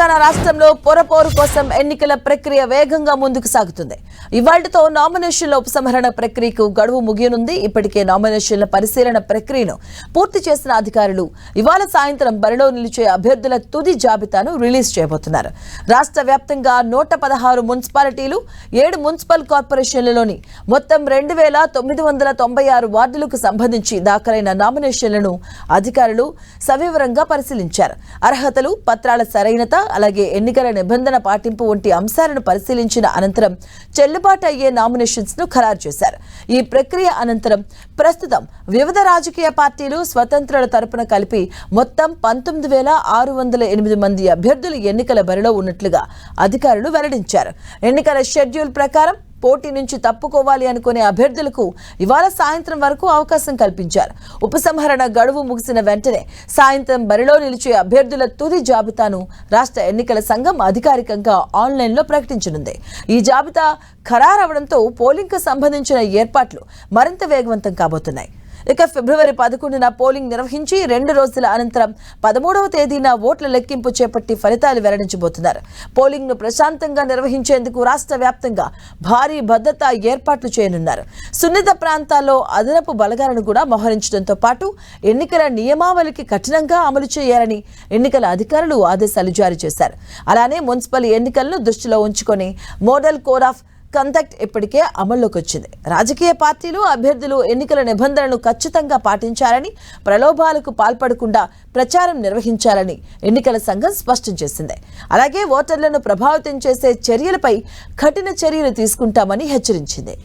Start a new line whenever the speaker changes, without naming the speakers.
తెలంగాణ రాష్ట్రంలో పొరపోరు కోసం ఎన్నికల ప్రక్రియ వేగంగా ముందుకు సాగుతుంది. ఇవాళ్టితో నామినేషన్ల ఉపసంహరణ ప్రక్రియకు గడువు ముగియనుంది. ఇప్పటికే నామినేషన్ల పరిశీలన ప్రక్రియను పూర్తి చేసిన అధికారులు ఇవాళ సాయంత్రం బరిలో నిలిచే అభ్యర్థుల తుది జాబితాను రిలీజ్ చేయబోతున్నారు. రాష్ట్ర వ్యాప్తంగా 116 మున్సిపాలిటీలు, 7 మున్సిపల్ కార్పొరేషన్లలోని మొత్తం 2996 వార్డులకు సంబంధించి దాఖలైన నామినేషన్లను అధికారులు సవివరంగా పరిశీలించారు. అర్హతలు, పత్రాల సరైనత, అలాగే ఎన్నికల నిబంధన పాటింపు వంటి అంశాలను పరిశీలించిన అనంతరం చెల్లుబాటు అయ్యే నామినేషన్స్ ను ఖరారు చేశారు. ఈ ప్రక్రియ అనంతరం ప్రస్తుతం వివిధ రాజకీయ పార్టీలు, స్వతంత్రుల తరపున కలిపి మొత్తం 19,608 మంది అభ్యర్థులు ఎన్నికల బరిలో ఉన్నట్లుగా అధికారులు వెల్లడించారు. ఎన్నికల షెడ్యూల్ ప్రకారం పోటీ నుంచి తప్పుకోవాలి అనుకునే అభ్యర్థులకు ఇవాళ సాయంత్రం వరకు అవకాశం కల్పించారు. ఉపసంహరణ గడువు ముగిసిన వెంటనే సాయంత్రం బరిలో నిలిచే అభ్యర్థుల తుది జాబితాను రాష్ట్ర ఎన్నికల సంఘం అధికారికంగా ఆన్లైన్లో ప్రకటించనుంది. ఈ జాబితా ఖరారవడంతో పోలింగ్కు సంబంధించిన ఏర్పాట్లు మరింత వేగవంతం కాబోతున్నాయి. ఇక ఫిబ్రవరి 11న పోలింగ్ నిర్వహించి 2 రోజుల అనంతరం 13వ తేదీన ఓట్ల లెక్కింపు చేపట్టి ఫలితాలు వెల్లడించబోతున్నారు. పోలింగ్ ను ప్రశాంతంగా నిర్వహించేందుకు రాష్ట్ర వ్యాప్తంగా భారీ భద్రతా ఏర్పాట్లు చేయనున్నారు. సున్నిత ప్రాంతాల్లో అదనపు బలగాలను కూడా మోహరించడంతో పాటు ఎన్నికల నియమావళికి కఠినంగా అమలు చేయాలని ఎన్నికల అధికారులు ఆదేశాలు జారీ చేశారు. అలానే మున్సిపల్ ఎన్నికలను దృష్టిలో ఉంచుకొని మోడల్ కోడ్ ఆఫ్ కండక్ట్ ఇప్పటికే అమల్లోకి వచ్చింది. రాజకీయ పార్టీలు, అభ్యర్థులు ఎన్నికల నిబంధనలను ఖచ్చితంగా పాటించాలని, ప్రలోభాలకు పాల్పడకుండా ప్రచారం నిర్వహించాలని ఎన్నికల సంఘం స్పష్టం చేసింది. అలాగే ఓటర్లను ప్రభావితం చేసే చర్యలపై కఠిన చర్యలు తీసుకుంటామని హెచ్చరించింది.